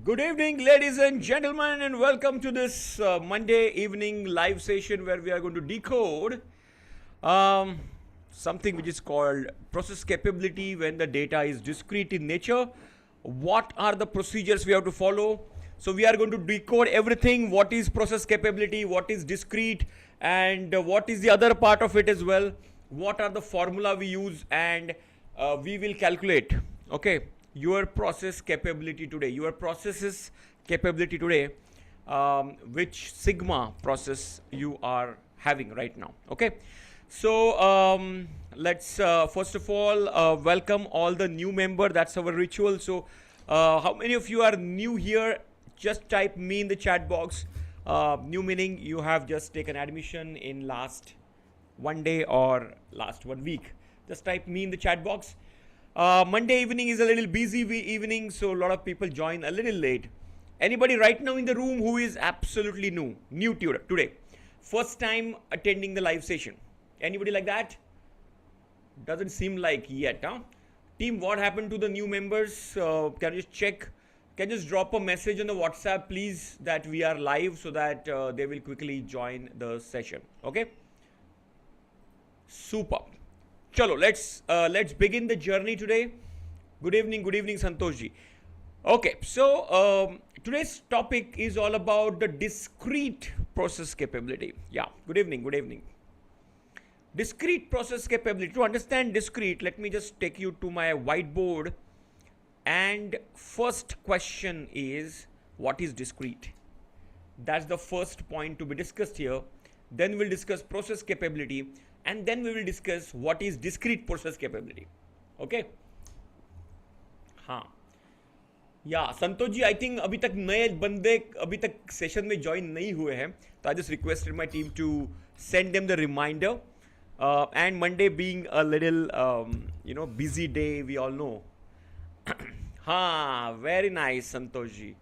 Good evening, ladies and gentlemen, and welcome to this Monday evening live session where we are going to decode um, something which is called process capability when the data is discrete in nature. What are the procedures we have to follow? So we are going to decode everything. What is process capability? What is discrete? And what is the other part of it as well? What are the formula we use? And we will calculate. Okay, your process capability today. Your processes capability today. Which sigma process you are having right now. Okay. So let's first of all welcome all the new member. That's our ritual. So how many of you are new here? Just type me in the chat box. New meaning you have just taken admission in last one day or last 1 week. Just type me in the chat box. Monday evening is a little busy evening, so a lot of people join a little late. Anybody right now in the room who is absolutely new today, first time attending the live session? Anybody like that? Doesn't seem like yet, huh? Team, what happened to the new members? Can you just check? Can you just drop a message on the WhatsApp, please, that we are live so that they will quickly join the session. Okay? Super. Chalo, let's begin the journey today. Good evening, Santosh ji. Okay, so today's topic is all about the discrete process capability. Yeah, good evening. Discrete process capability. To understand discrete, let me just take you to my whiteboard. And first question is, what is discrete? That's the first point to be discussed here. Then we'll discuss process capability. And then we will discuss what is discrete process capability. Okay? हाँ. Yeah, Santosh ji, I think अभी तक नए बंदे अभी तक session में join नहीं हुए हैं. तो I just requested my team to send them the reminder. And Monday being a little, busy day, we all know. हाँ, very nice, Santosh ji.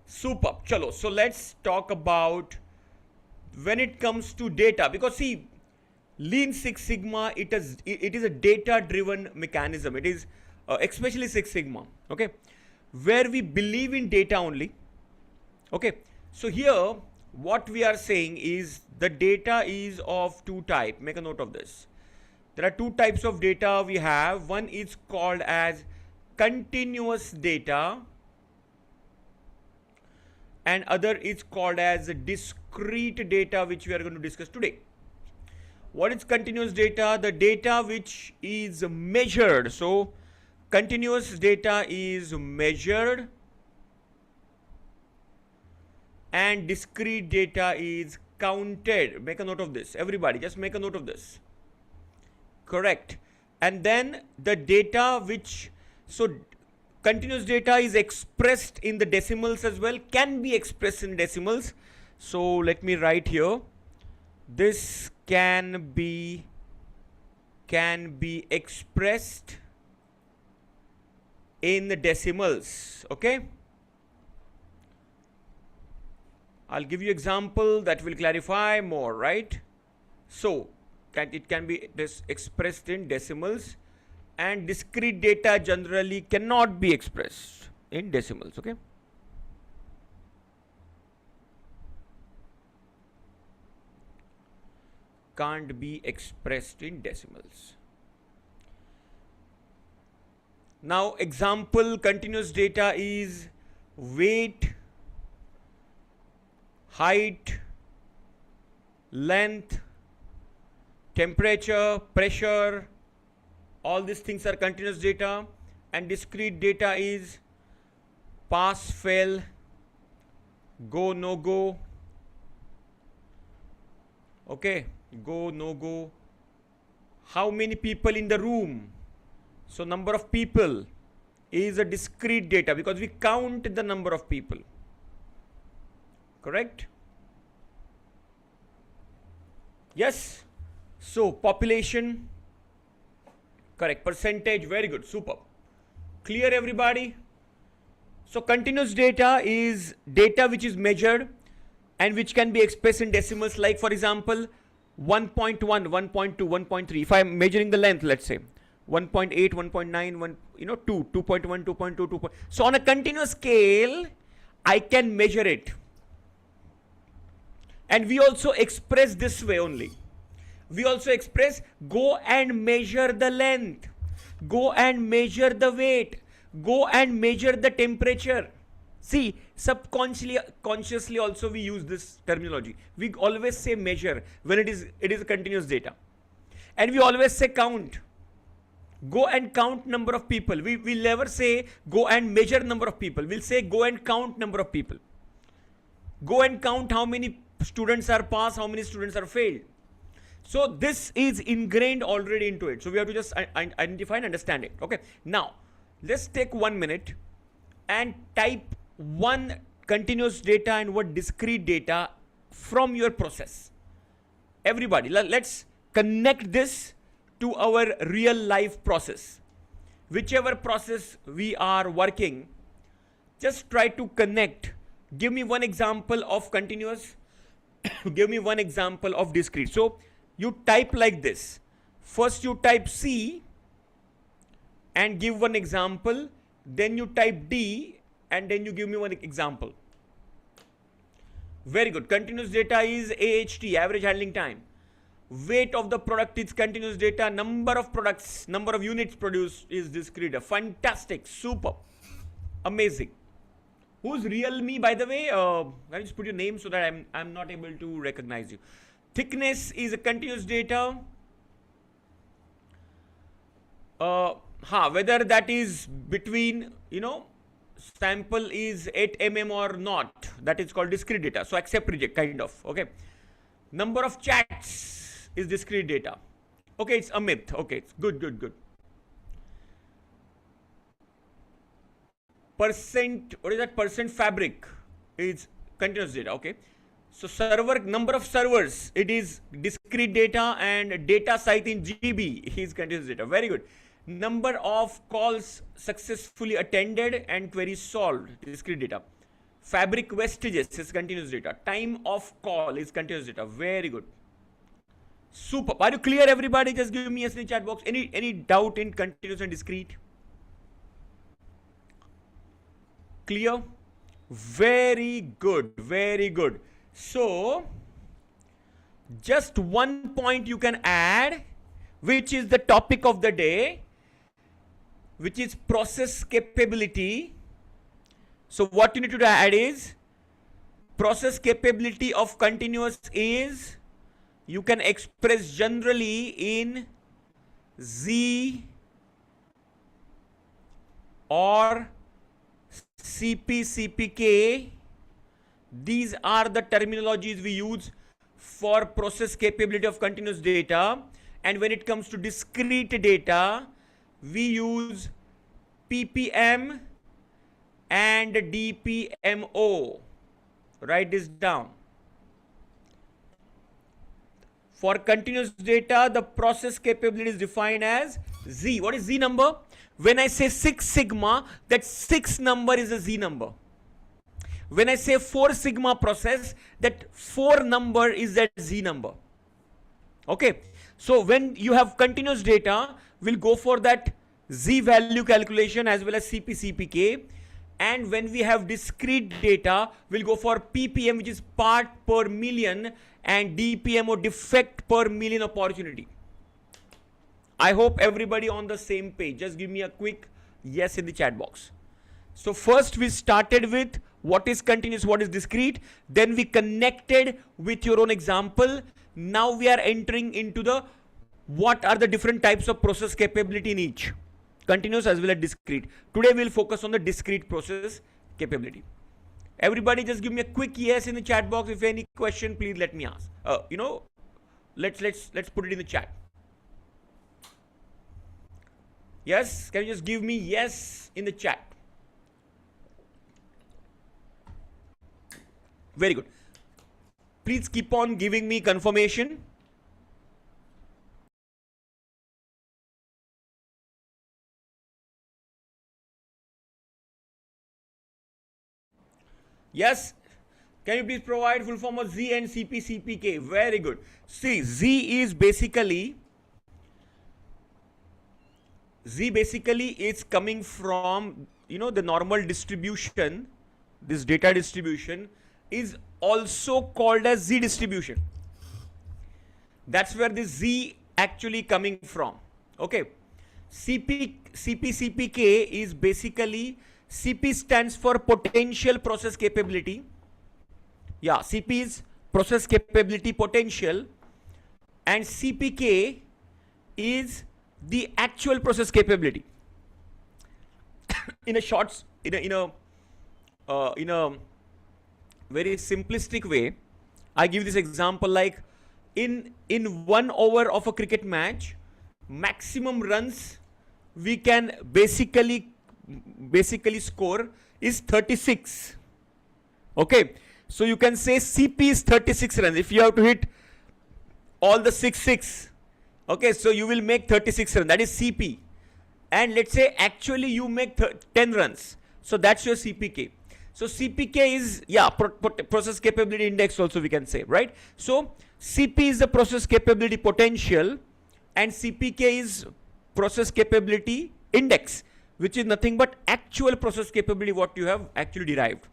Super. Chalo. So let's talk about when it comes to data, because see, Lean Six Sigma, it is a data-driven mechanism. It is especially Six Sigma. Okay, where we believe in data only. Okay, so here what we are saying is the data is of two types. Make a note of this. There are two types of data we have. One is called as continuous data and other is called as discrete data, which we are going to discuss today. What is continuous data? The data which is measured. So continuous data is measured and discrete data is counted. Make a note of this. Everybody, just make a note of this. Correct. And then the data which, so continuous data is expressed in the decimals as well, can be expressed in decimals. So let me write here. This can be expressed in the decimals. Okay. I'll give you example that will clarify more, right? So it can be expressed in decimals, and discrete data generally cannot be expressed in decimals. Okay. Can't be expressed in decimals. Now example continuous data is weight, height, length, temperature, pressure. All these things are continuous data, and discrete data is pass, fail, go, no go. Okay, go, no go. How many people in the room? So number of people is a discrete data because we count the number of people. Correct? Yes. So population. Correct. Percentage. Very good. Super. Clear, everybody? So continuous data is data which is measured and which can be expressed in decimals, like for example 1.1, 1.2, 1.3. If I am measuring the length, let's say 1.8, 1.9, 2, 2.1, 2.2, 2. So on a continuous scale, I can measure it. And we also express this way only. We also express, go and measure the length, go and measure the weight, go and measure the temperature. See, subconsciously, consciously also we use this terminology. We always say measure when it is a continuous data. And we always say count. Go and count number of people. We will never say go and measure number of people. We'll say go and count number of people. Go and count how many students are passed, how many students are failed. So this is ingrained already into it. So we have to just identify and understand it. Okay. Now, let's take 1 minute and type one continuous data and one discrete data from your process. Everybody, let's connect this to our real life process. Whichever process we are working, just try to connect. Give me one example of continuous. Give me one example of discrete. So you type like this. First you type C and give one example. Then you type D and then you give me one example. Very good. Continuous data is AHT, average handling time. Weight of the product is continuous data. Number of products, number of units produced is discrete. Fantastic. Super. Amazing. Who's real me, by the way? I'll just put your name so that I'm not able to recognize you. Thickness is a continuous data. Whether that is between, sample is 8 mm or not, that is called discrete data. So accept, reject, kind of. Okay. Number of chats is discrete data. Okay, it's a myth. Okay, it's good. Percent, what is that? Percent fabric is continuous data. Okay. So server, number of servers, it is discrete data, and data size in GB is continuous data. Very good. Number of calls successfully attended and queries solved, discrete data. Fabric vestiges is continuous data. Time of call is continuous data. Very good. Super. Are you clear, everybody? Just give me a yes in the chat box. Any doubt in continuous and discrete? Clear? Very good. Very good. So, just one point you can add, which is the topic of the day, which is process capability. So what you need to add is process capability of continuous is, you can express generally in Z or CP/CPK. These are the terminologies we use for process capability of continuous data. And when it comes to discrete data, we use ppm and dpmo. Write this down. For continuous data, the process capability is defined as Z. What is Z number? When I say 6 sigma, that 6 number is a Z number. When I say 4 sigma process, that 4 number is that Z number. Okay. So when you have continuous data, we'll go for that Z value calculation as well as CP/CPK. And when we have discrete data, we'll go for ppm, which is part per million, and dpmo, defect per million opportunity. I hope everybody on the same page. Just give me a quick yes in the chat box. So first we started with what is continuous, what is discrete. Then we connected with your own example. Now we are entering into the what are the different types of process capability in each, continuous as well as discrete. Today we'll focus on the discrete process capability. Everybody just give me a quick yes in the chat box. If any question, please let me ask. Let's put it in the chat. Yes, can you just give me yes in the chat? Very good. Please keep on giving me confirmation. Yes. Can you please provide full form of Z and CP/CPK? Very good. See, Z basically is coming from, the normal distribution this data distribution is also called as Z distribution. That's where the Z actually coming from. Okay. CPK is basically, CP stands for potential process capability. Yeah, CP is process capability potential, and CPK is the actual process capability. In a short, in a very simplistic way, I give this example like in 1 over of a cricket match, maximum runs we can basically score is 36. Okay, so you can say CP is 36 runs. If you have to hit all the 6, okay, so you will make 36 runs. That is CP. And let's say actually you make 10 runs. So that's your CPK. So CPK is, yeah, process capability index also we can say, right? So CP is the process capability potential, and CPK is process capability index, which is nothing but actual process capability what you have actually derived.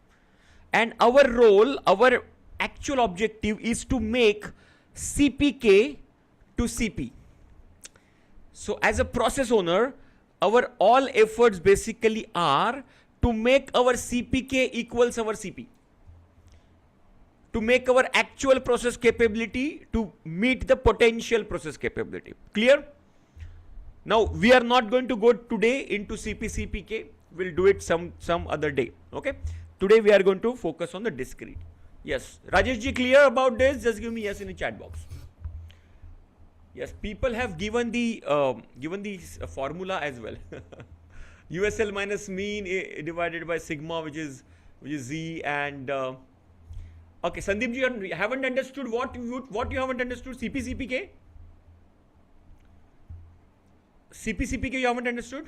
And our role, our actual objective is to make CPK to CP. So as a process owner, our all efforts basically are to make our CPK equals our CP, to make our actual process capability to meet the potential process capability. Clear? Now we are not going to go today into CP CPK. We'll do it some other day. Okay. Today we are going to focus on the discrete. Yes, Rajesh ji, clear about this? Just give me yes in the chat box. Yes, people have given the formula as well. USL minus mean divided by sigma, which is Z, and okay, Sandeep ji, you haven't understood what you haven't understood? CPCPK? CPCPK you haven't understood?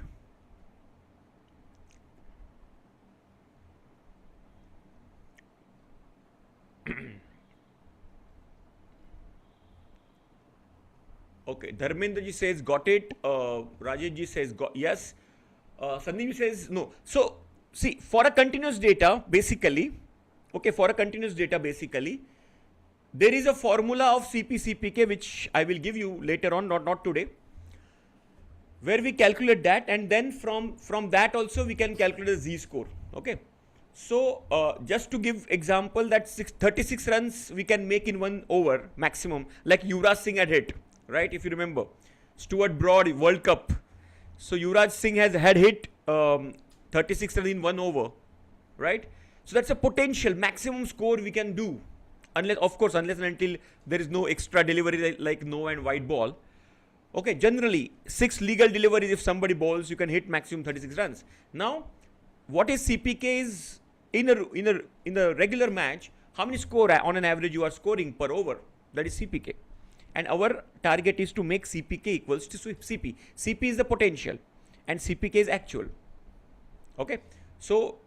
Okay, Dharmendra ji says got it. Rajesh ji says got, yes. Sandeep ji says no. So see, for a continuous data basically, okay, for a continuous data basically, there is a formula of CPCPK which I will give you later on, not today, where we calculate that, and then from that also we can calculate the Z score. Okay. So just to give example, that 36 runs we can make in 1 over maximum, like Yuvraj Singh had hit, right? If you remember, Stuart Broad World Cup. So Yuvraj Singh had hit 36 runs in 1 over, right? So that's a potential maximum score we can do, unless and until there is no extra delivery like no and white ball. Okay, generally 6 legal deliveries if somebody bowls, you can hit maximum 36 runs. Now, what is CPK is in a regular match, how many score on an average you are scoring per over? That is CPK. And our target is to make CPK equals to CP. CP is the potential and CPK is actual. Okay. So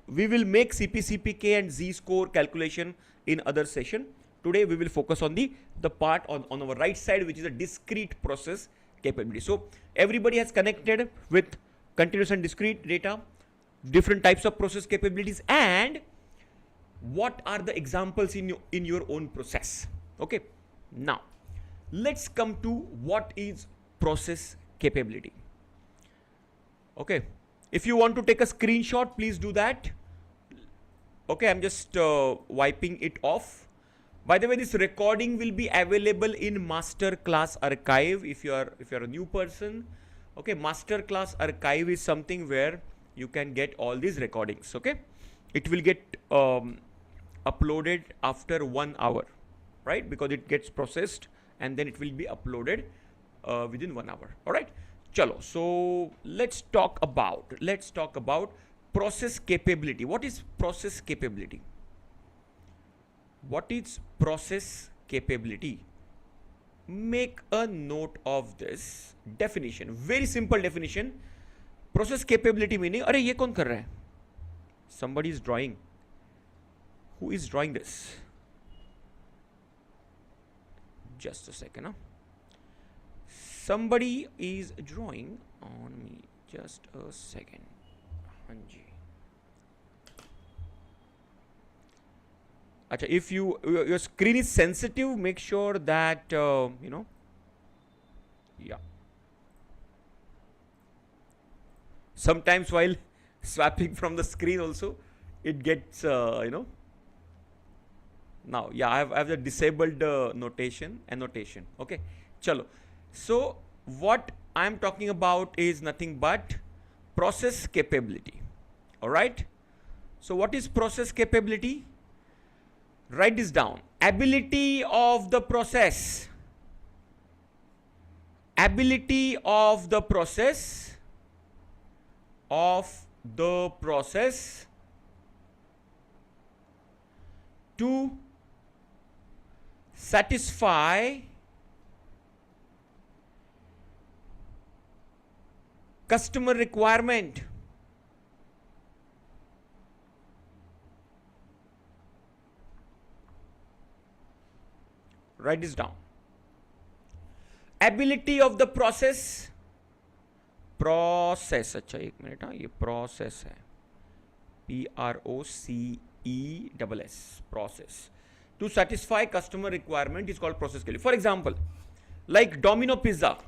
we will make CP, CPK and Z score calculation in other session. Today we will focus on the part on our right side, which is a discrete process capability. So everybody has connected with continuous and discrete data, different types of process capabilities, and what are the examples in your own process. Okay. Now let's come to what is process capability. Okay, if you want to take a screenshot, please do that. Okay, I'm just wiping it off. By the way, this recording will be available in master class archive if you are a new person. Okay, master class archive is something where you can get all these recordings. Okay, it will get uploaded after 1 hour, right? Because it gets processed and then it will be uploaded within 1 hour. All right, chalo. So let's talk about process capability. What is process capability? What is process capability? Make a note of this definition. Very simple definition. Process capability meaning, अरे ये कौन कर रहा है? Somebody is drawing. Who is drawing this? Just a second. Huh? Somebody is drawing on me. Just a second. Hanji. Acha, if your screen is sensitive, make sure that yeah. Sometimes while swapping from the screen also, it gets Now, yeah, I have the disabled annotation. Okay, chalo. So what I'm talking about is nothing but process capability. All right. So what is process capability? Write this down. Ability of the process. Ability of the process. To satisfy customer requirement. Write this down. Ability of the process. अच्छा एक minute, हाँ, ये process है, PROCESS, process. To satisfy customer requirement is called process capability. For example, like Domino Pizza,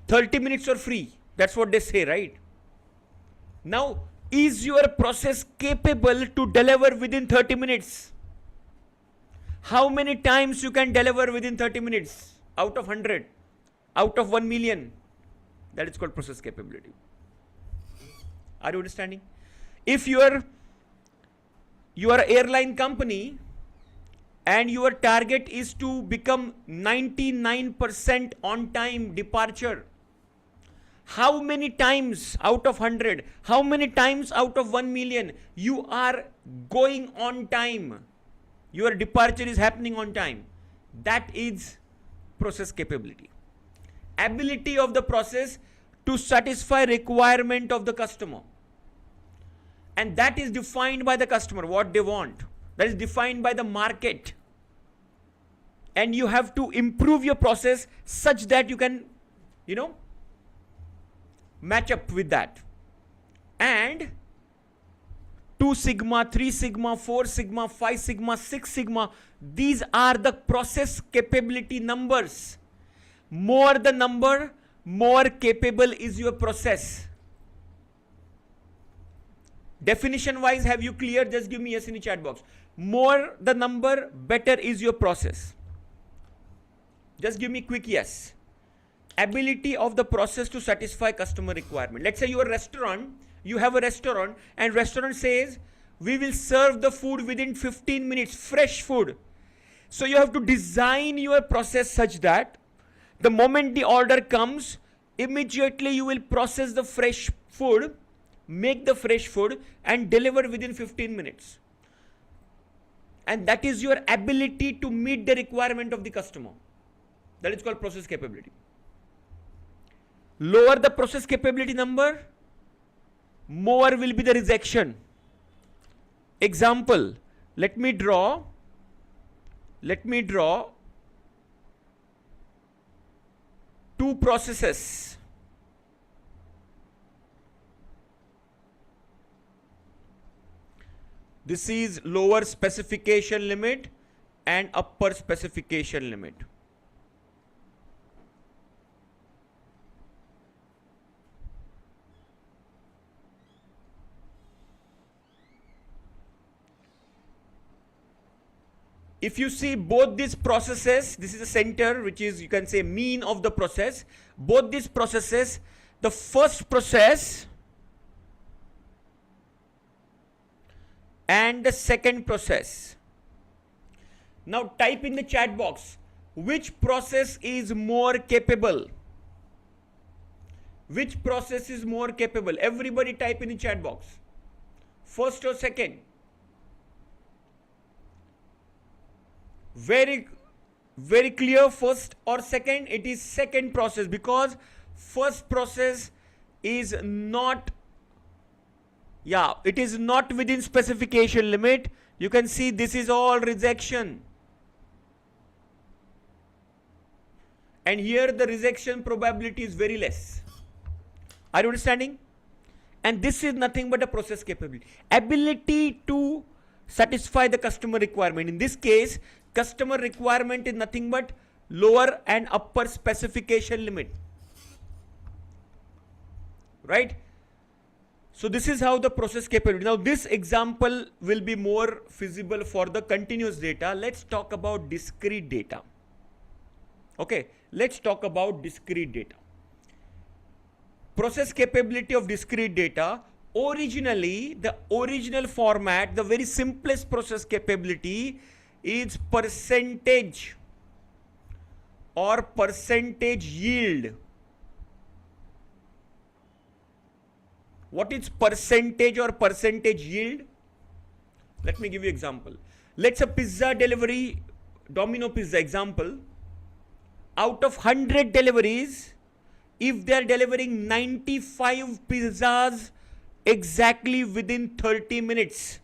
30 minutes or free. That's what they say, right? Now, is your process capable to deliver within 30 minutes? How many times you can deliver within 30 minutes? Out of 100? Out of 1 million? That is called process capability. Are you understanding? If you are an airline company and your target is to become 99% on time departure, how many times out of 100, how many times out of 1 million you are going on time? Your departure is happening on time. That is process capability. Ability of the process to satisfy requirement of the customer. And that is defined by the customer, what they want. That is defined by the market. And you have to improve your process such that you can, match up with that. And 2 sigma, 3 sigma, 4 sigma, 5 sigma, 6 sigma, these are the process capability numbers. More the number, more capable is your process. Definition wise, have you clear? Just give me yes in the chat box. More the number, better is your process. Just give me quick yes. Ability of the process to satisfy customer requirement. Let's say you are a restaurant, you have a restaurant, and restaurant says, we will serve the food within 15 minutes, fresh food. So you have to design your process such that the moment the order comes, immediately you will process the fresh food, make the fresh food, and deliver within 15 minutes. And that is your ability to meet the requirement of the customer. That is called process capability. Lower the process capability number, more will be the rejection. Example, let me draw 2 processes. This is lower specification limit and upper specification limit. If you see both these processes, this is the center, which is, you can say, mean of the process. Both these processes, the first process and the second process. Now type in the chat box, which process is more capable? Which process is more capable? Everybody type in the chat box. First or second? Very clear, first or second? It is second process, because first process is not, it is not within specification limit. You can see this is all rejection. And here the rejection probability is very less. Are you understanding? And this is nothing but a process capability. Ability to satisfy the customer requirement. In this case, customer requirement is nothing but lower and upper specification limit, right? So this is how the process capability. Now this example will be more feasible for the continuous data. Let's talk about discrete data. Okay, let's talk about discrete data. Process capability of discrete data. Originally, the original format, the very simplest process capability is percentage or percentage yield. What is percentage or percentage yield? Let me give you example. Let's say pizza delivery, Domino Pizza example. Out of 100 deliveries, if they are delivering 95 pizzas exactly within 30 minutes,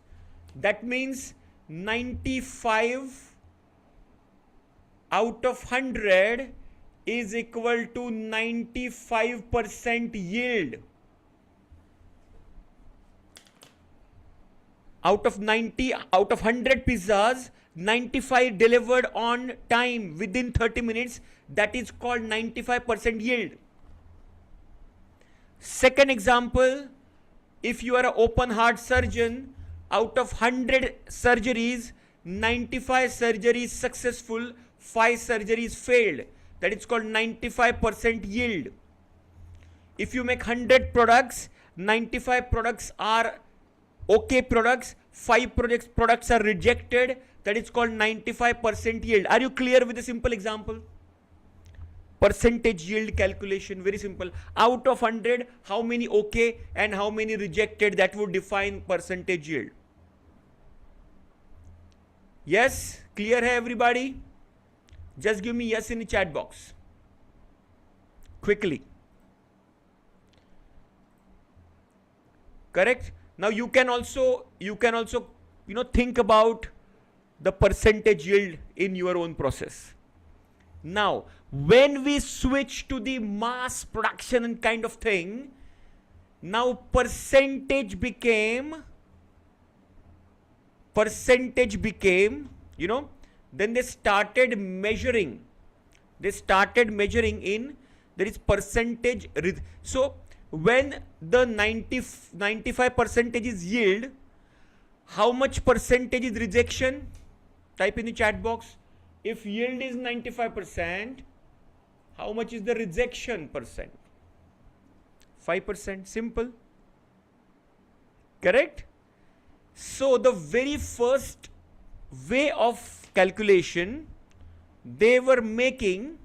that means 95 out of 100 is equal to 95% yield. Out of 100 pizzas, 95 delivered on time within 30 minutes, that is called 95% yield. Second example, if you are an open heart surgeon, out of 100 surgeries, 95 surgeries successful, 5 surgeries failed. That is called 95% yield. If you make 100 products, 95 products are okay products, 5 products are rejected. That is called 95% yield. Are you clear with a simple example? Percentage yield calculation, very simple. Out of 100, how many okay and how many rejected, that would define percentage yield. Yes, clear hai everybody? Just give me yes in the chat box. Quickly. Correct? Now you can also think about the percentage yield in your own process. Now, when we switch to the mass production and kind of thing, now percentage became, then they started measuring. In, there is percentage. So, when the 95% is yield, how much percentage is rejection? Type in the chat box. If yield is 95%, how much is the rejection percent? 5%, simple. Correct? So the very first way of calculation they were making,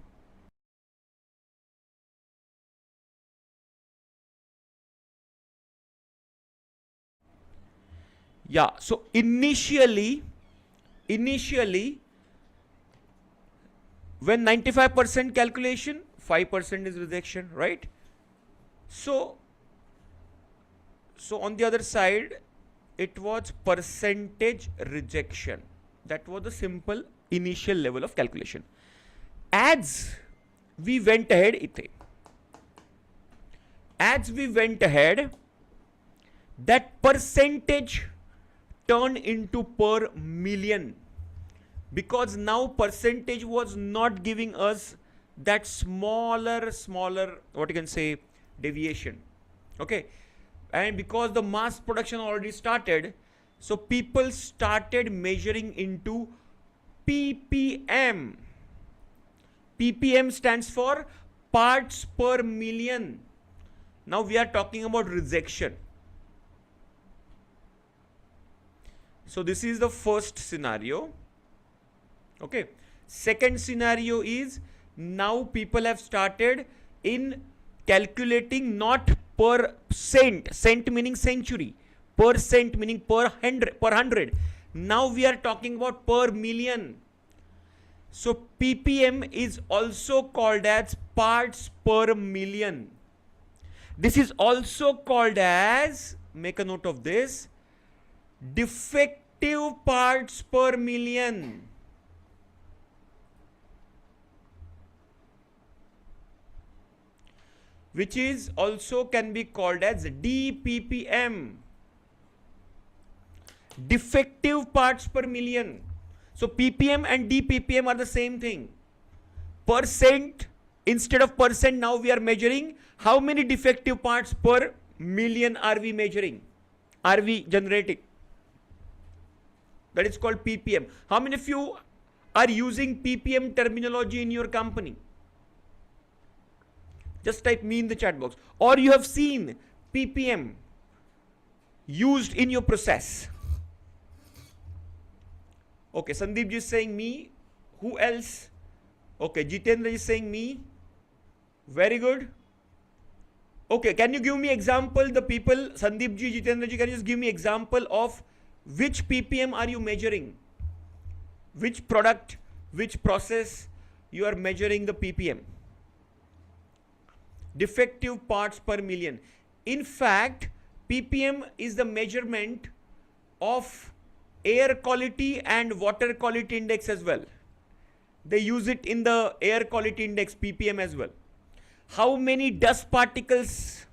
yeah, so initially when 95% calculation, 5% is rejection, right? So on the other side, it was percentage rejection. That was the simple initial level of calculation. As we went ahead, that percentage turned into per million, because now percentage was not giving us that smaller, what you can say, deviation. Okay, and because the mass production already started, so people started measuring into ppm. ppm stands for parts per million. Now we are talking about rejection. So this is the first scenario. Okay, second scenario is, now people have started in calculating not per cent meaning century, per cent meaning per hundred. Now we are talking about per million. So ppm is also called as parts per million. This is also called as, make a note of this, defective parts per million. Which is also can be called as DPPM. defective parts per million. So ppm and dppm are the same thing. Percent, instead of percent, now we are measuring how many defective parts per million are we measuring, are we generating. That is called ppm. How many of you are using ppm terminology in your company? Just type me in the chat box. Or you have seen ppm used in your process. Okay, Sandeep ji is saying me. Who else? Okay, Jitendra is saying me. Very good. Okay, can you give me example, the people, Sandeep ji, Jitendra ji, can you just give me example of which ppm are you measuring? Which product, which process you are measuring the ppm? Defective parts per million. In fact, ppm is the measurement of air quality and water quality index as well. They use it in the air quality index, ppm, as well. How many dust particles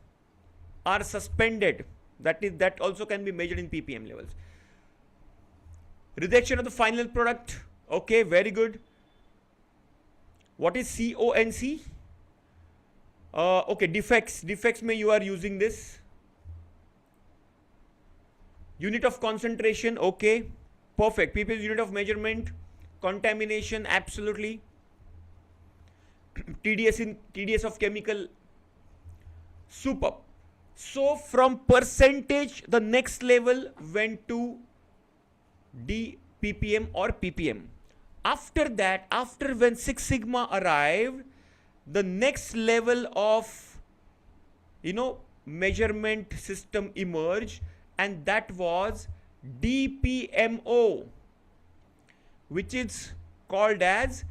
are suspended? That also can be measured in ppm levels. Rejection of the final product. Okay, very good. What is CONC? Okay, defects. Defects may you are using this. Unit of concentration. Okay, perfect. ppm is unit of measurement. Contamination, absolutely. TDS of chemical. Superb. So from percentage, the next level went to dppm or ppm. After that, after when Six Sigma arrived, the next level of measurement system emerged, and that was DPMO, which is called as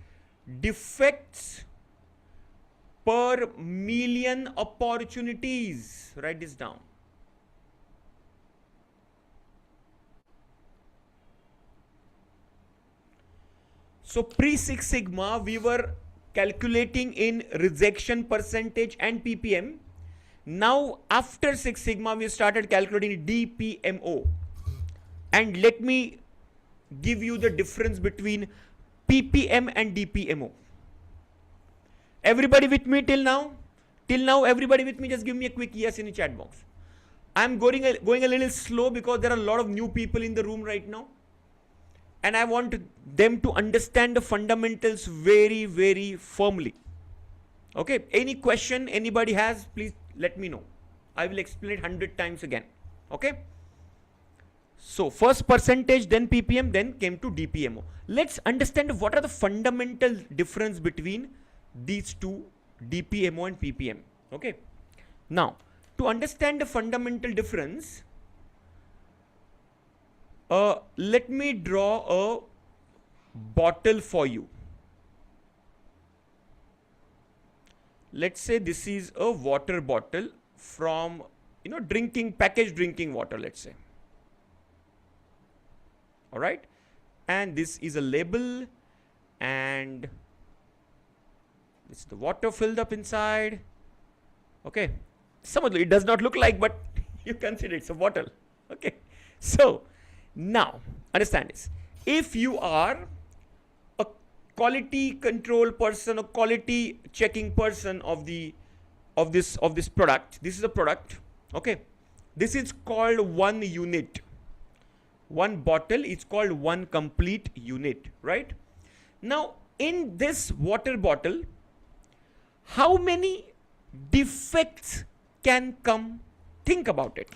defects per million opportunities. Write this down. So pre Six Sigma, we were calculating in rejection percentage and ppm. Now after Six Sigma, we started calculating DPMO. And let me give you the difference between ppm and DPMO. Everybody with me till now? Till now, everybody with me? Just give me a quick yes in the chat box. I'm going a little slow because there are a lot of new people in the room right now. And I want them to understand the fundamentals very, very firmly. Okay, any question anybody has, please let me know. I will explain it 100 times again. Okay. So first percentage, then ppm, then came to DPMO. Let's understand what are the fundamental difference between these two, DPMO and ppm. Okay. Now, to understand the fundamental difference, let me draw a bottle for you. Let's say this is a water bottle from packaged drinking water, let's say. All right, and this is a label, and this is the water filled up inside. Okay, it does not look like, but you consider it's a bottle. Okay, so now understand this. If you are a quality control person, a quality checking person of this product, this is a product. Okay, this is called one unit. One bottle is called one complete unit, right? Now, in this water bottle, how many defects can come? Think about it.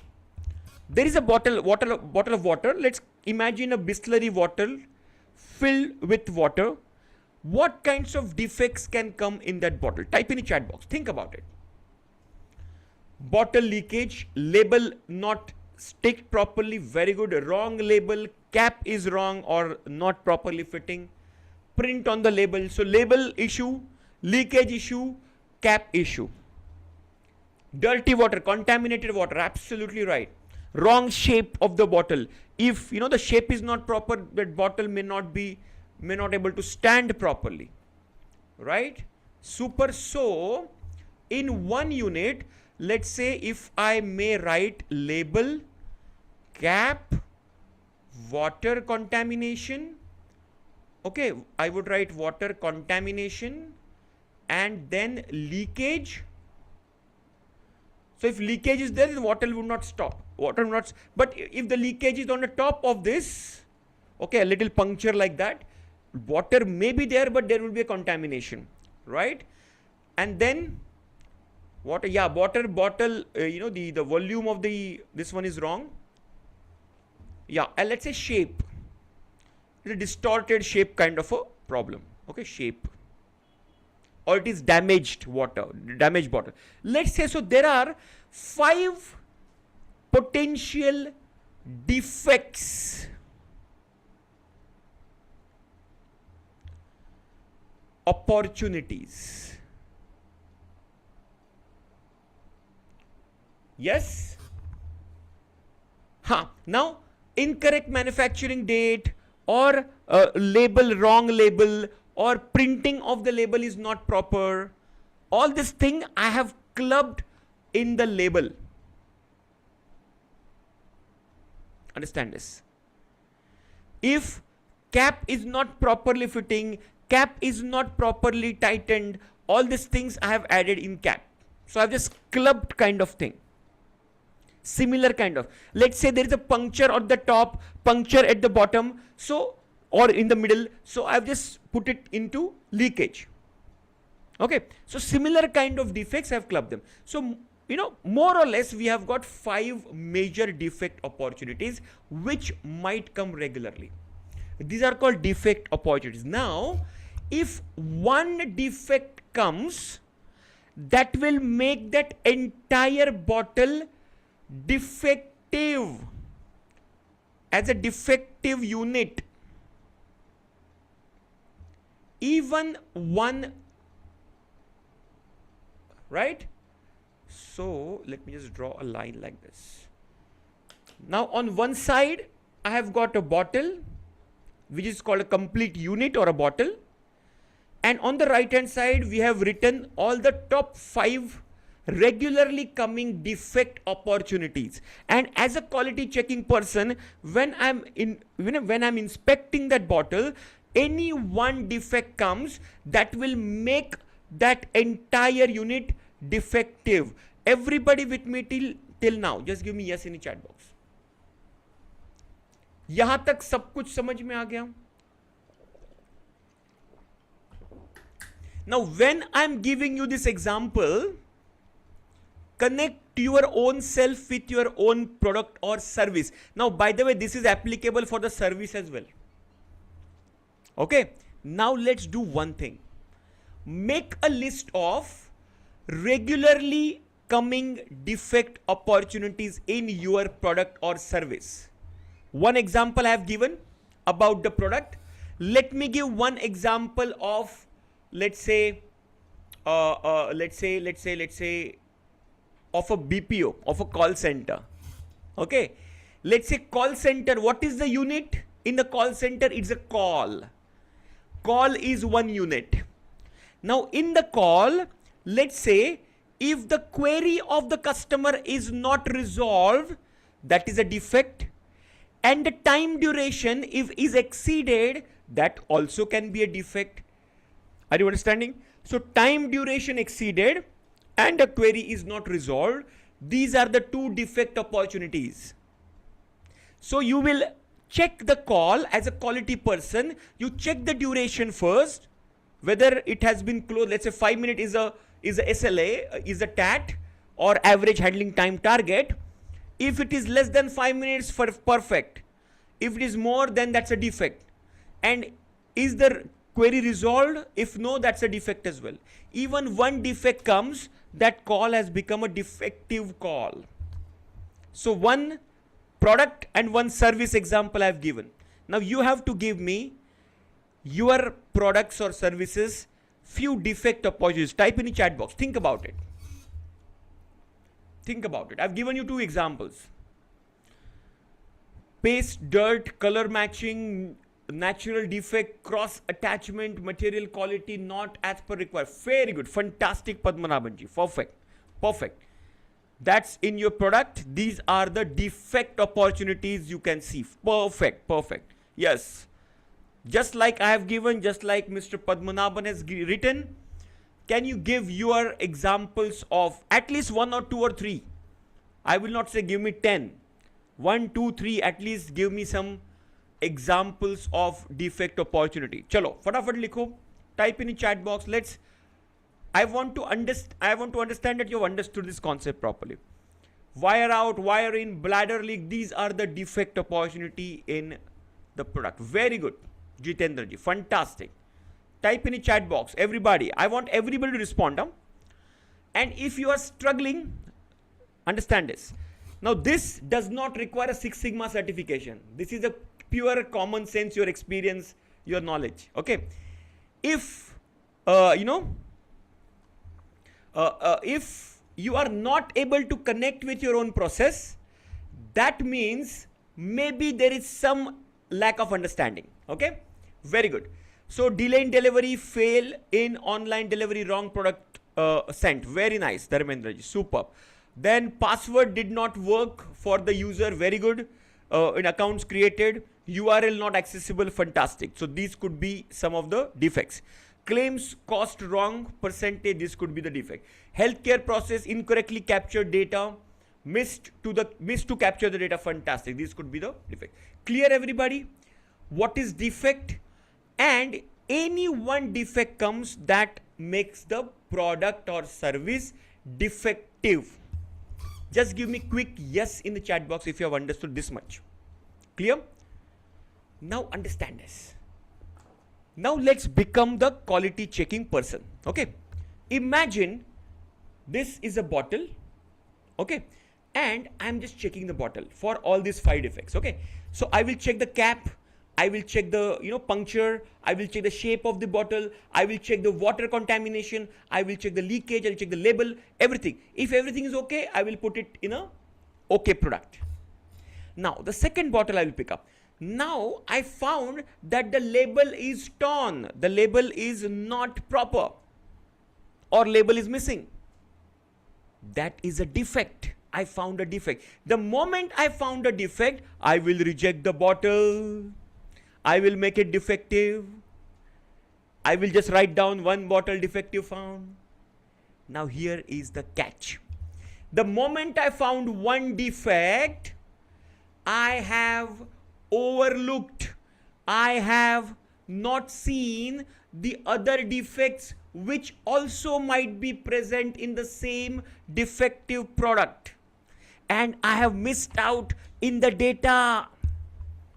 There is a bottle of water. Let's imagine a Bisleri bottle filled with water. What kinds of defects can come in that bottle? Type in the chat box. Think about it. Bottle leakage, label not stick properly, very good. Wrong label, cap is wrong or not properly fitting. Print on the label. So label issue, leakage issue, cap issue. Dirty water, contaminated water, absolutely right. Wrong shape of the bottle. If the shape is not proper, that bottle may not able to stand properly. Right? Super. So in one unit, let's say if I may write label, cap, water contamination. Okay, I would write water contamination and then leakage. So if leakage is there, then water would not stop. Water will not. But if the leakage is on the top of this, okay, a little puncture like that, water may be there, but there will be a contamination, right? And then water, yeah, water bottle. The volume of this one is wrong. Yeah, and let's say shape. It's a distorted shape kind of a problem. Okay, shape. Or it is damaged water, damaged bottle. Let's say, so there are 5 potential defects, opportunities. Yes? Now, incorrect manufacturing date, or wrong label, or printing of the label is not proper. All this thing I have clubbed in the label. Understand this. If cap is not properly fitting, cap is not properly tightened, all these things I have added in cap. So I've just clubbed kind of thing. Similar kind of. Let's say there is a puncture at the top, puncture at the bottom, so, or in the middle. So I've just put it into leakage. Okay. So similar kind of defects, I've clubbed them. So, more or less we have got 5 major defect opportunities which might come regularly. These are called defect opportunities. Now, if one defect comes, that will make that entire bottle defective, as a defective unit. Even one, right? So let me just draw a line like this. Now on one side I have got a bottle which is called a complete unit or a bottle, and on the right hand side we have written all the top 5 regularly coming defect opportunities. And as a quality checking person, when I'm inspecting that bottle, any one defect comes that will make that entire unit defective. Everybody with me till now, just give me yes in the chat box. यहां तक सब कुछ समझ में आ गया? Now when I'm giving you this example, connect your own self with your own product or service. Now by the way, this is applicable for the service as well. Okay, now let's do one thing. Make a list of regularly coming defect opportunities in your product or service. One example I have given about the product. Let me give one example of, let's say of a BPO, of a call center. Okay, let's say call center. What is the unit in the call center? It's a call. Call is one unit. Now in the call, let's say if the query of the customer is not resolved, that is a defect. And the time duration, if is exceeded, that also can be a defect. Are you understanding? So time duration exceeded and the query is not resolved. These are the 2 defect opportunities. So you will check the call as a quality person. You check the duration first, whether it has been closed. Let's say 5 minutes is a SLA, is a TAT, or average handling time target. If it is less than 5 minutes, for perfect. If it is more, then that's a defect. And is the query resolved? If no, that's a defect as well. Even one defect comes, that call has become a defective call. So one product and one service example I've given. Now you have to give me your products or services few defect opportunities. Type in the chat box. Think about it. Think about it. I've given you 2 examples. Paste, dirt, color matching, natural defect, cross attachment, material quality not as per required. Very good. Fantastic, Padmanabhanji. Perfect. Perfect. that's in your product. These are the defect opportunities you can see. Perfect, perfect. Yes. Just like I have given, just like Mr. Padmanabhan has written, can you give your examples of at least 1 or 2 or 3? I will not say give me 10. 1, 2, 3, at least give me some examples of defect opportunity. Chalo, fatafat likho, type in the chat box. I want to understand that you have understood this concept properly. Wire out, wire in, bladder leak, these are the defect opportunity in the product. Very good, Jitendra ji, fantastic. Type in the chat box, everybody. I want everybody to respond. And if you are struggling, understand this. Now, this does not require a Six Sigma certification. This is a pure common sense, your experience, your knowledge. Okay. If, if you are not able to connect with your own process, that means maybe there is some lack of understanding. Okay. Very good. So, delay in delivery, fail in online delivery, wrong product sent. Very nice, Dharmendra ji. Superb. Then password did not work for the user. Very good. In accounts created, URL not accessible. Fantastic. So, these could be some of the defects. Claims cost wrong percentage. This could be the defect. Healthcare process incorrectly captured data. Missed to capture the data. Fantastic. This could be the defect. Clear, everybody? What is defect? And any one defect comes that makes the product or service defective. Just give me quick yes in the chat box if you have understood this much. Clear? Now understand this. Now let's become the quality checking person. Okay. Imagine this is a bottle. Okay. And I'm just checking the bottle for all these 5 defects. Okay. So I will check the cap. I will check the puncture. I will check the shape of the bottle. I will check the water contamination. I will check the leakage. I will check the label, everything. If everything is okay, I will put it in a okay product. Now the second bottle I will pick up. Now I found that the label is torn. The label is not proper or label is missing. That is a defect. I found a defect. The moment I found a defect, I will reject the bottle. I will make it defective. I will just write down 1 bottle defective found. Now here is the catch. The moment I found 1 defect, I have overlooked. I have not seen the other defects which also might be present in the same defective product. And I have missed out in the data.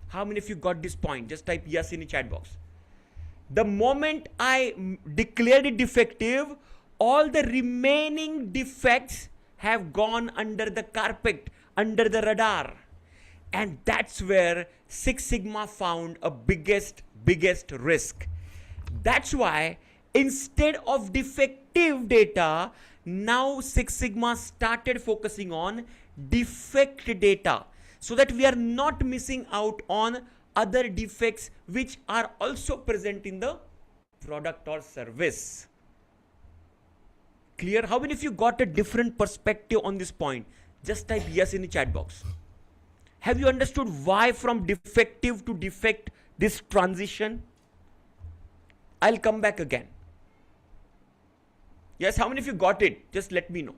How many of you got this point? Just type yes in the chat box. The moment I declared it defective, all the remaining defects have gone under the carpet, under the radar. And that's where Six Sigma found a biggest risk. That's why instead of defective data, now Six Sigma started focusing on defect data, so that we are not missing out on other defects which are also present in the product or service. Clear? How many of you got a different perspective on this point? Just type yes in the chat box. Have you understood why from defective to defect this transition? I'll come back again. Yes, how many of you got it? Just let me know.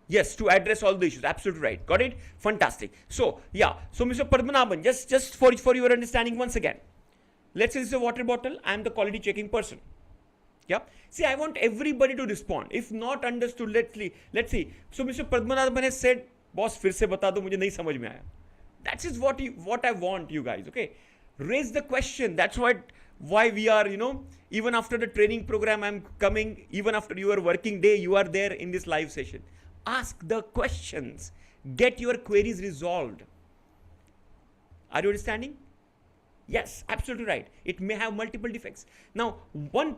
Yes, to address all the issues. Absolutely right. Got it? Fantastic. So, yeah. So, Mr. Padmanabhan, just for your understanding once again. Let's say this is a water bottle. I am the quality checking person. Yeah. See, I want everybody to respond. If not understood, let's see. So, Mr. Padmanabhan has said, boss, फिर से बता दो, मुझे नहीं समझ में आया. That is what I want you guys. Okay. Raise the question. That's why we are, even after the training program, I'm coming, even after your working day, you are there in this live session. Ask the questions. Get your queries resolved. Are you understanding? Yes, absolutely right. It may have multiple defects. Now, one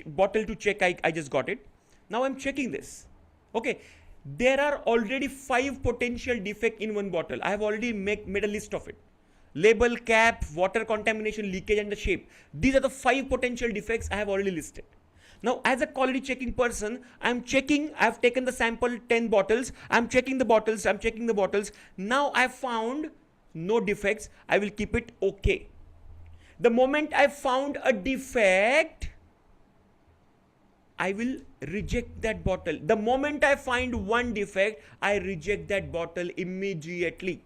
bottle to check, I just got it. Now I'm checking this. Okay. There are already 5 potential defects in one bottle. I have already made a list of it. label, cap, water contamination, leakage, and the shape. These are the 5 potential defects I have already listed. Now, as a quality checking person, I'm checking, I've taken the sample 10 bottles, I'm checking the bottles, I'm checking the bottles. Now I've found no defects, I will keep it okay. The moment I found a defect, I will reject that bottle. The moment I find one defect, I reject that bottle immediately.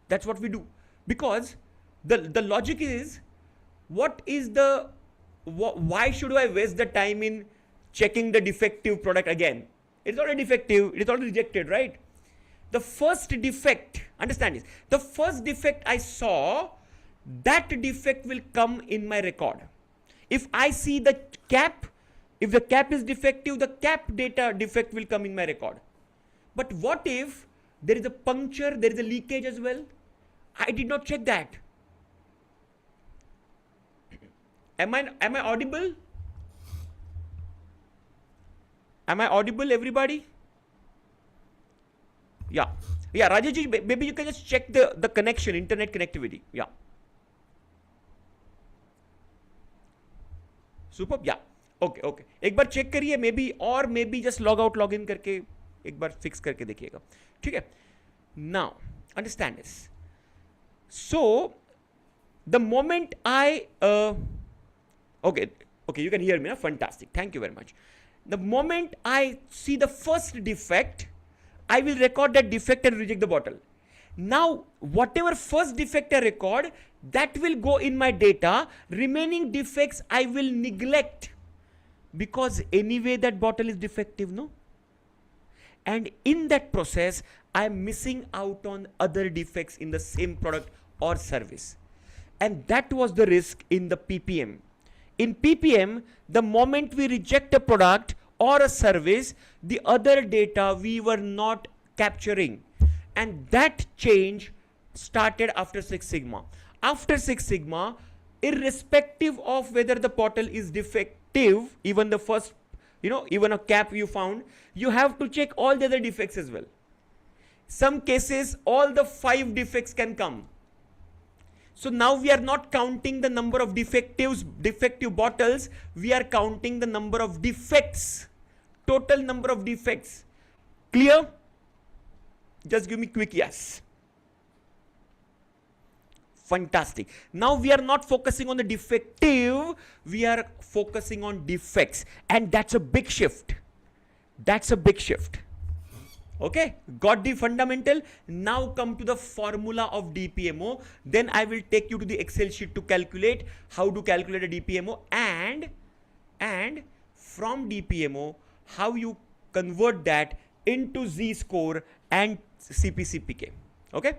That's what we do. Because the logic is, why should I waste the time in checking the defective product again? It's already defective, it's already rejected, right? The first defect, understand this, the first defect I saw, that defect will come in my record. If I see the cap, if the cap is defective, the cap data defect will come in my record. But what if there is a puncture, there is a leakage as well? I did not check that. Am I audible? Am I audible, everybody? Yeah. Yeah, Rajesh, maybe you can just check the connection, internet connectivity. Yeah. Superb. Yeah. Okay, okay. एक बार check करिए, maybe just log out, log in करके एक बार fix करके देखिएगा. ठीक है? Now, understand this. So, the moment I okay, you can hear me now. Fantastic. Thank you very much. The moment I see the first defect, I will record that defect and reject the bottle. Now, whatever first defect I record, that will go in my data. Remaining defects I will neglect, because anyway that bottle is defective, no? And in that process, I am missing out on other defects in the same product or service. And that was the risk in the PPM. In PPM, the moment we reject a product or a service, the other data we were not capturing. And that change started after Six Sigma. After Six Sigma, irrespective of whether the bottle is defective, even the first, even a cap you found, you have to check all the other defects as well. Some cases, all the 5 defects can come. So now we are not counting the number of defective bottles, we are counting the number of defects, total number of defects. Clear? Just give me quick yes. Fantastic. Now we are not focusing on the defective, we are focusing on defects. And that's a big shift. That's a big shift. Okay, got the fundamental. Now come to the formula of DPMO. Then I will take you to the Excel sheet to calculate how to calculate a DPMO, and from DPMO how you convert that into Z-score and CPCPK. Okay,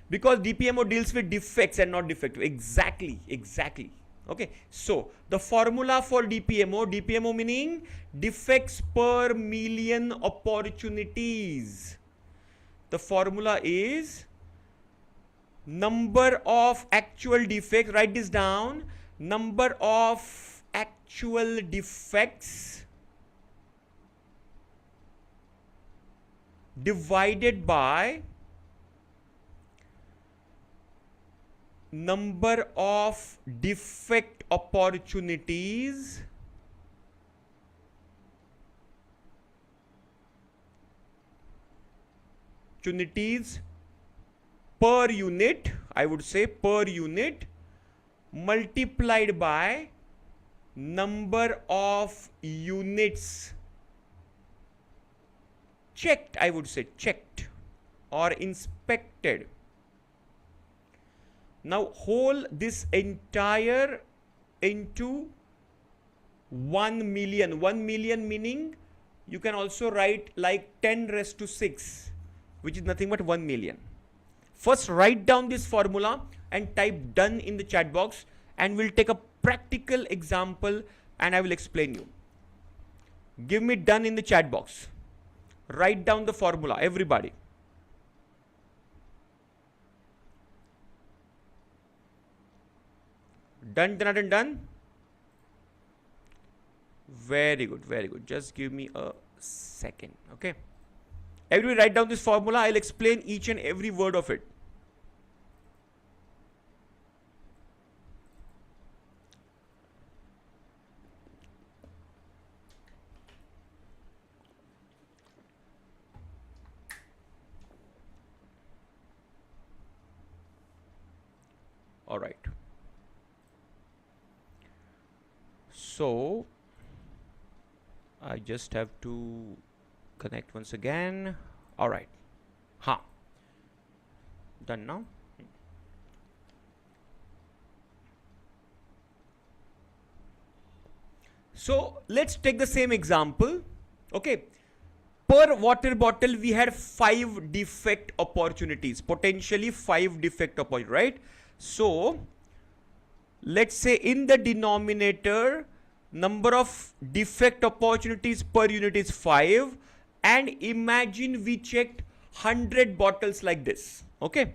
because DPMO deals with defects and not defective. Exactly. Okay, so the formula for DPMO meaning defects per million opportunities. The formula is number of actual defects, write this down, number of actual defects divided by number of defect opportunities per unit, I would say per unit, multiplied by number of units checked, I would say checked or inspected. Now whole this entire into 1 million. 1 million meaning you can also write like 10 raised to 6, which is nothing but 1 million. First write down this formula and type done in the chat box, and we'll take a practical example and I will explain you. Give me done in the chat box. Write down the formula, everybody. Done. Very good. Just give me a second. Okay. Everybody write down this formula. I'll explain each and every word of it. So I just have to connect once again. All right. Done now. So let's take the same example. Okay. Per water bottle, we had 5 defect opportunities, potentially 5 defect opportunities, right? So let's say in the denominator, number of defect opportunities per unit is 5, and imagine we checked 100 bottles like this. Okay,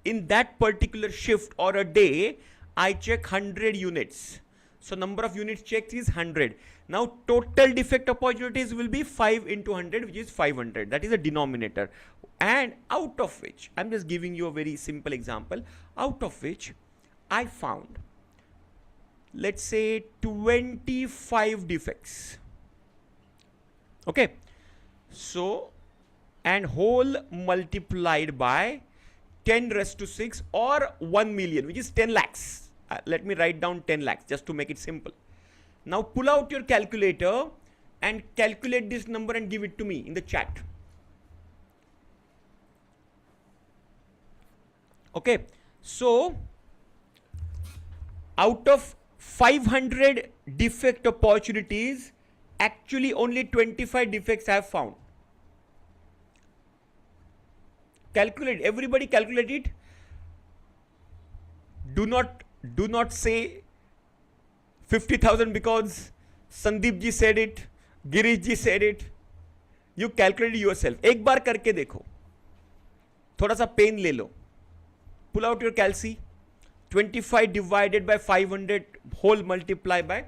in that particular shift or a day, I check 100 units. So number of units checked is 100. Now total defect opportunities will be 5 into 100, which is 500. That is a denominator. And out of which, I'm just giving you a very simple example, out of which I found, let's say 25 defects. Okay. So, and whole multiplied by 10 raised to 6 or 1 million, which is 10 lakhs. Let me write down 10 lakhs just to make it simple. Now pull out your calculator and calculate this number and give it to me in the chat. Okay. So out of 500 defect opportunities, actually only 25 defects I have found. Calculate, everybody calculate it. Do not say 50,000 because Sandeep ji said it, Girish ji said it. You calculate it yourself. एक बार करके देखो, थोड़ा सा pen ले लो. Pull out your calci. 25 divided by 500 whole multiply by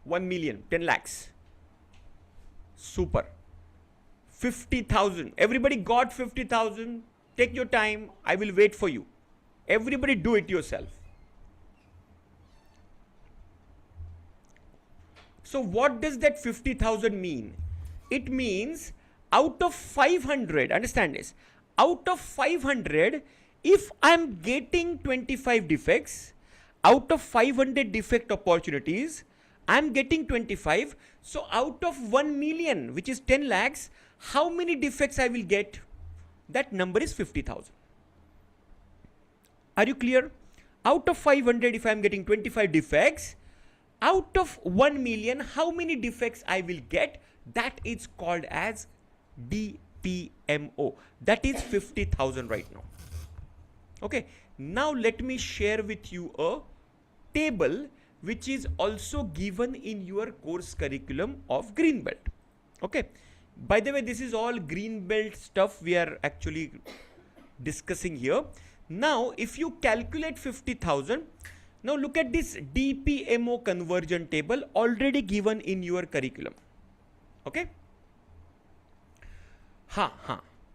1 million, 10 lakhs. Super. 50,000. Everybody got 50,000. Take your time. I will wait for you. Everybody do it yourself. So what does that 50,000 mean? It means out of 500, understand this, out of 500, if I'm getting 25 defects, out of 500 defect opportunities, I'm getting 25. So out of 1 million, which is 10 lakhs, how many defects I will get? That number is 50,000. Are you clear? Out of 500, if I'm getting 25 defects, out of 1 million, how many defects I will get? That is called as DPMO. That is 50,000 right now. Okay. Now let me share with you a table which is also given in your course curriculum of Greenbelt. Okay. By the way, this is all Greenbelt stuff we are actually discussing here. Now, if you calculate 50,000, now look at this DPMO conversion table already given in your curriculum. Okay.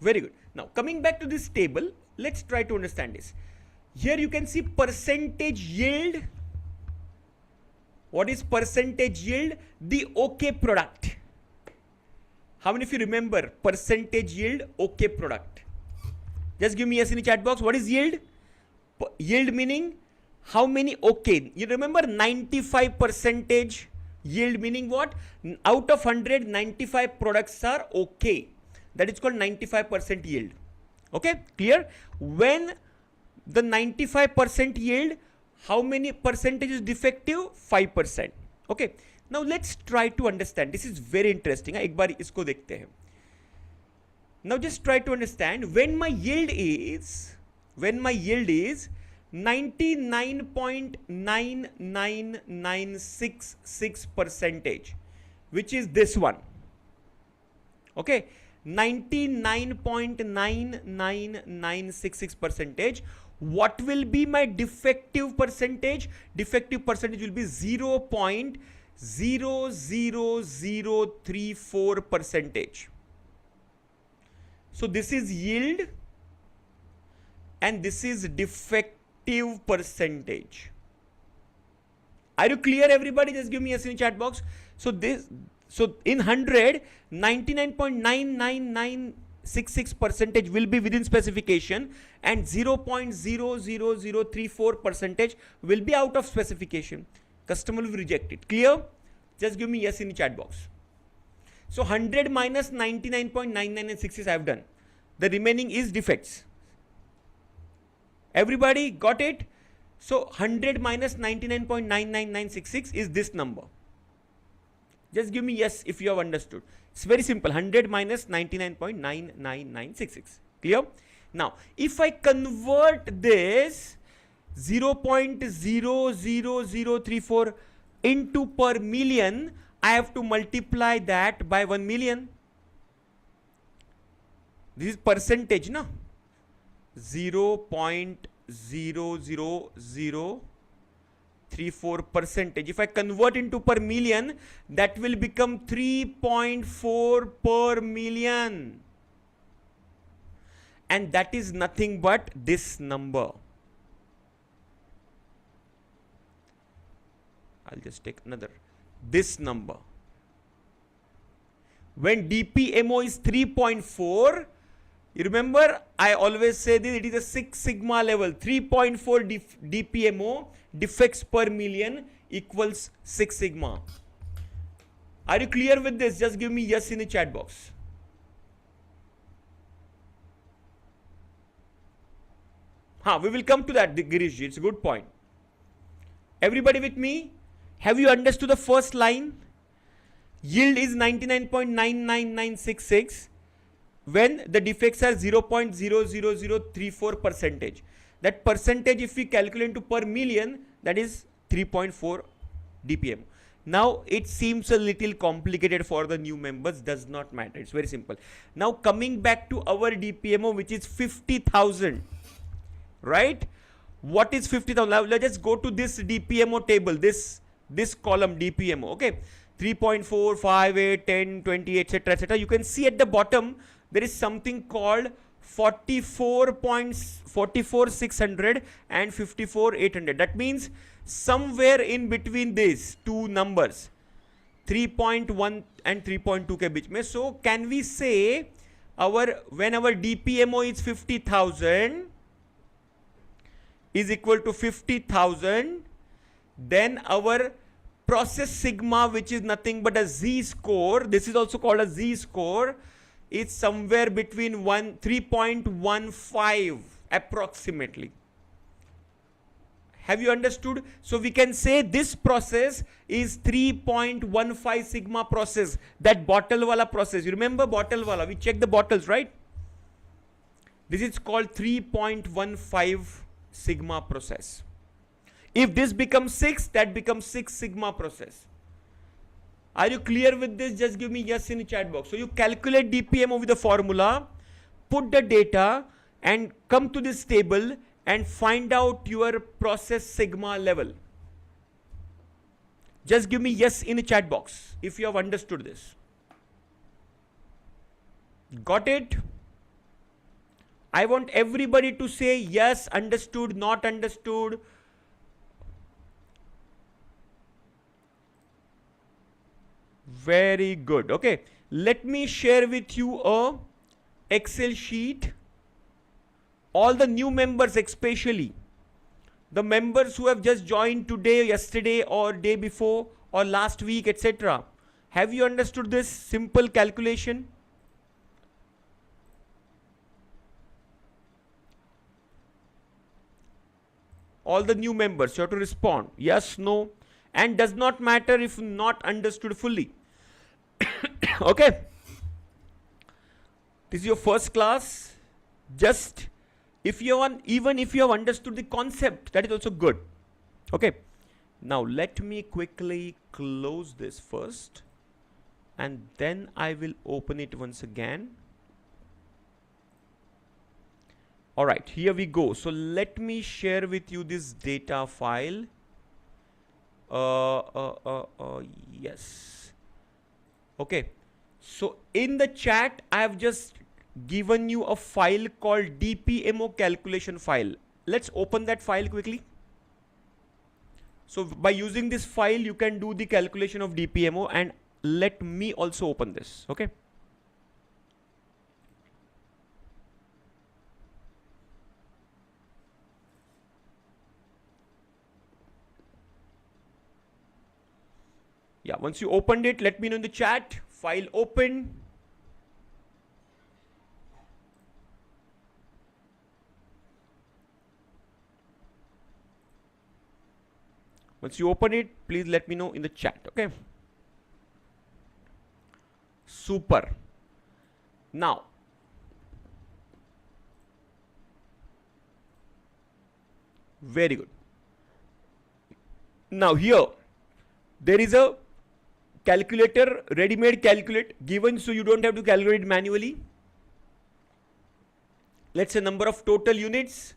Very good. Now, coming back to this table, let's try to understand this. Here you can see percentage yield. What is percentage yield? The OK product. How many of you remember percentage yield, OK product? Just give me yes in the chat box. What is yield? Yield meaning how many OK? You remember 95% yield meaning what? Out of 100, 95 products are OK. That is called 95% yield. Okay, clear? When the 95% yield, how many percentage is defective? 5%. Okay. Now let's try to understand. This is very interesting. एक बार इसको देखते हैं. Now just try to understand when my yield is 99.99966%, which is this one. Okay, 99.99966%. What will be my defective percentage? Defective percentage will be 0.00034%. So this is yield and this is defective percentage. Are you clear, everybody? Just give me a yes in the chat box. So in 100, 99.99966% will be within specification and 0.00034% will be out of specification. Customer will reject it. Clear? Just give me yes in the chat box. So 100 minus 99.9966 I have done. The remaining is defects. Everybody got it? So 100 minus 99.99966 is this number. Just give me yes if you have understood. It's very simple. 100 minus 99.99966. Clear? Now, if I convert this 0.00034 into per million, I have to multiply that by 1 million. This is percentage, no? 0.00034 percentage. If I convert into per million, that will become 3.4 per million. And that is nothing but this number. I'll just take another. This number. When DPMO is 3.4, you remember I always say this, it is a 6 sigma level. 3.4 DPMO, defects per million, equals 6 sigma. Are you clear with this? Just give me yes in the chat box. We will come to that, Girishji. It's a good point. Everybody with me? Have you understood the first line? Yield is 99.99966 when the defects are 0.00034 percentage. That percentage, if we calculate to per million, that is 3.4 DPM. Now it seems a little complicated for the new members, does not matter. It's very simple. Now coming back to our DPMO, which is 50,000. Right? What is 50,000? Now let's just go to this DPMO table, this column DPMO. Okay, 3.4, 5, 8, 10, 20, etc., etc. You can see at the bottom there is something called 44,600 and 54,800. That means somewhere in between these two numbers, 3.1 and 3.2 के बीच में. So can we say when our DPMO is 50,000 is equal to 50,000, then our process sigma, which is nothing but a Z score, this is also called a Z score, is somewhere between 3.15 approximately. Have you understood? So we can say this process is 3.15 sigma process, that bottle wala process. You remember bottle wala? We check the bottles, right? This is called 3.15 sigma process. If this becomes 6, that becomes 6 sigma process. Are you clear with this? Just give me yes in the chat box. So you calculate DPMO with the formula, put the data and come to this table and find out your process sigma level. Just give me yes in the chat box if you have understood this. Got it? I want everybody to say yes, understood, not understood. Very good. Okay, let me share with you a Excel sheet. All the new members, especially the members who have just joined today, yesterday, or day before, or last week, etc. Have you understood this simple calculation? All the new members, you have to respond yes, no, and does not matter if not understood fully. Okay, this is your first class. Just if you want, even if you have understood the concept, that is also good. Okay, now let me quickly close this first and then I will open it once again. All right, here we go. So let me share with you this data file. Yes. Okay. So in the chat, I have just given you a file called DPMO calculation file. Let's open that file quickly. So by using this file, you can do the calculation of DPMO, and let me also open this. Okay. Yeah, once you opened it, let me know in the chat. File open. Once you open it, please let me know in the chat, okay? Super. Now, very good. Now here, there is a calculator, ready-made calculate given, so you don't have to calculate manually. Let's say number of total units,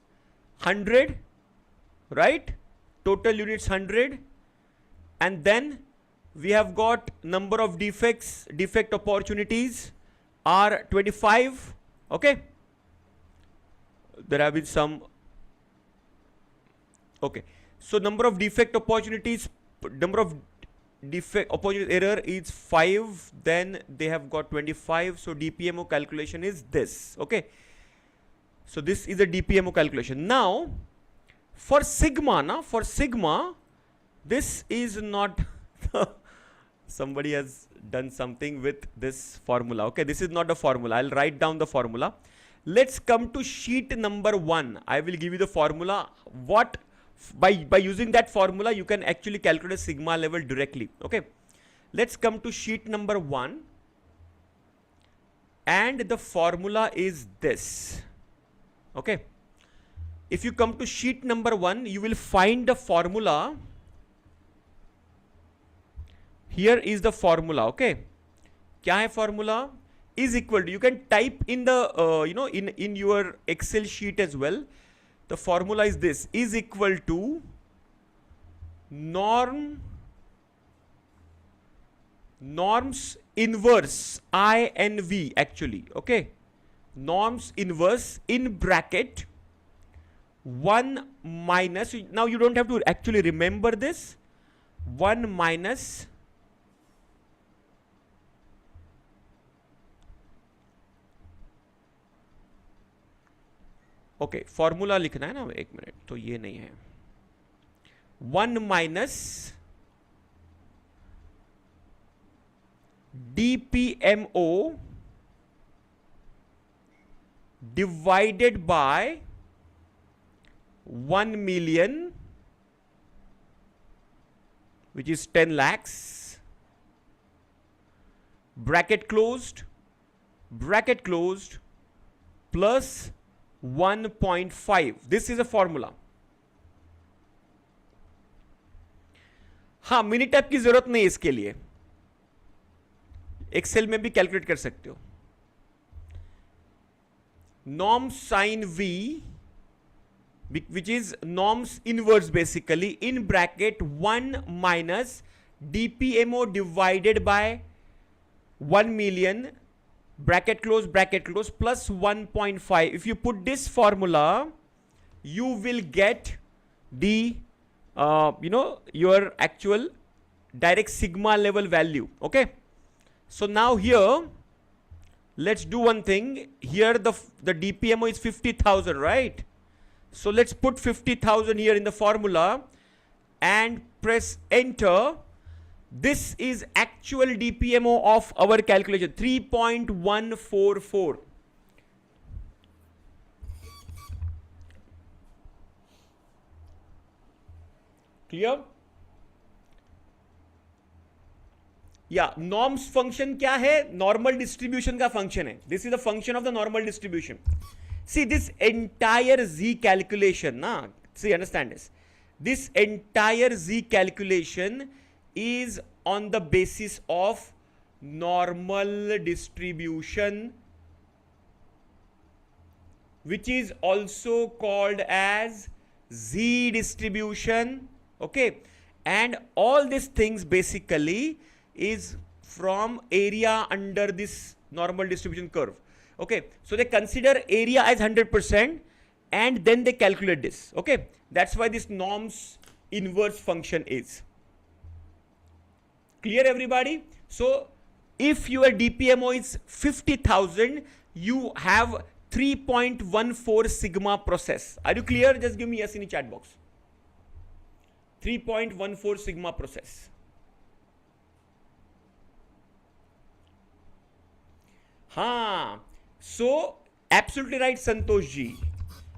100, right? Total units 100, and then we have got number of defects, defect opportunities are 25, okay? There have been some, okay. So number of defect opportunities, number of defect opportunity error is 5, then they have got 25, so DPMO calculation is this, okay? So this is a DPMO calculation. Now, for sigma, this is not, somebody has done something with this formula, okay? This is not a formula. I'll write down the formula. Let's come to sheet number 1. I will give you the formula. What, by using that formula, you can actually calculate a sigma level directly, okay? Let's come to sheet number 1. And the formula is this, okay? If you come to sheet number 1, you will find the formula. Here is the formula, okay? Kya hai formula? Is equal to, you can type in the, in your Excel sheet as well. The formula is this, is equal to norms inverse I and V actually, okay? Norms inverse in bracket 1 minus, now you don't have to actually remember this, 1 minus okay, formula लिखना है ना, एक minute, तो ये नहीं है, 1 minus DPMO divided by 1 million, which is 10 lakhs, bracket closed, plus 1.5. This is a formula. हाँ, mini tap की जरूरत नहीं इसके लिए, एक्सेल में भी कैलकुलेट कर सकते हो. Norm sin V, which is norms inverse basically, in bracket 1 minus DPMO divided by 1 million, bracket close, plus 1.5. If you put this formula, you will get the, your actual direct sigma level value, okay? So now here, let's do one thing. Here the DPMO is 50,000, right? So let's put 50,000 here in the formula and press enter. This is actual DPMO of our calculation, 3.144. Clear? Yeah, norms function क्या है? Normal distribution का function है. This is the function of the normal distribution. See this entire z calculation, na? See, understand this. This entire z calculation is on the basis of normal distribution, which is also called as z distribution, okay? And all these things basically is from area under this normal distribution curve, okay? So they consider area as 100% and then they calculate this, okay? That's why this norms inverse function is. Clear everybody? So if your DPMO is 50,000, you have 3.14 sigma process. Are you clear? Just give me yes in the chat box. 3.14 sigma process. हाँ, so absolutely right, Santosh ji.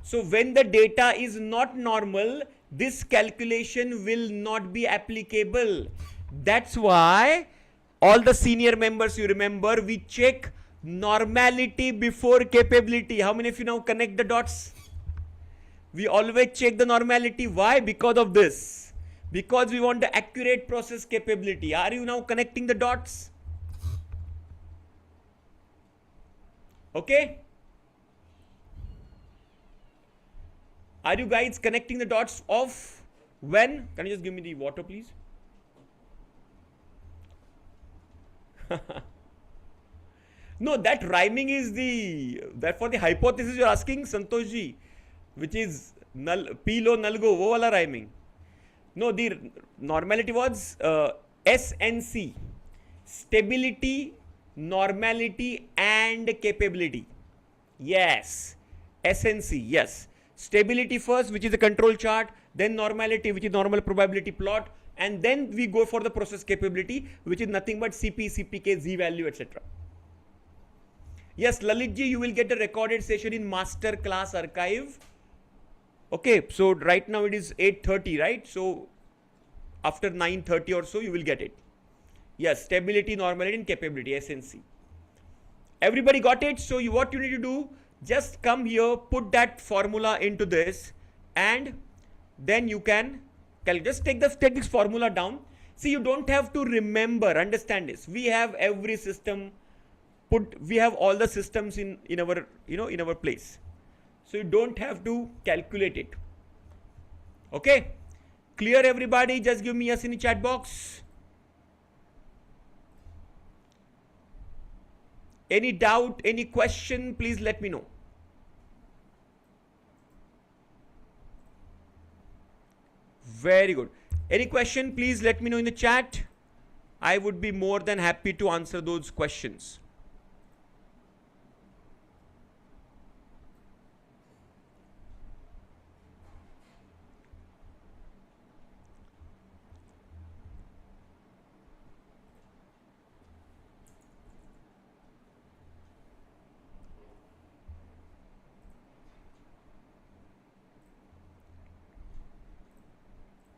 So when the data is not normal, this calculation will not be applicable. That's why all the senior members, you remember, we check normality before capability. How many of you now connect the dots? We always check the normality. Why? Because of this. Because we want the accurate process capability. Are you now connecting the dots? Okay? Are you guys connecting the dots of when? Can you just give me the water, please? No, that rhyming is that for the hypothesis you're asking, Santosh ji, which is null, P lo null go, wo wala rhyming. No, the normality was SNC, stability, normality, and capability. Yes, SNC, yes. Stability first, which is the control chart, then normality, which is normal probability plot, and then we go for the process capability, which is nothing but CP, CPK, Z value, etc. Yes, Lalit ji, you will get a recorded session in master class archive. Okay, so right now it is 8:30, right? So after 9:30 or so, you will get it. Yes, stability, normality, and capability, SNC. Everybody got it? So what you need to do, just come here, put that formula into this, and then you can just take this formula down. See, you don't have to remember, understand this. We have every system, we have all the systems in our, in our place. So you don't have to calculate it. Okay? Clear, everybody? Just give me yes in the chat box. Any doubt, any question, please let me know. Very good. Any question, please let me know in the chat. I would be more than happy to answer those questions.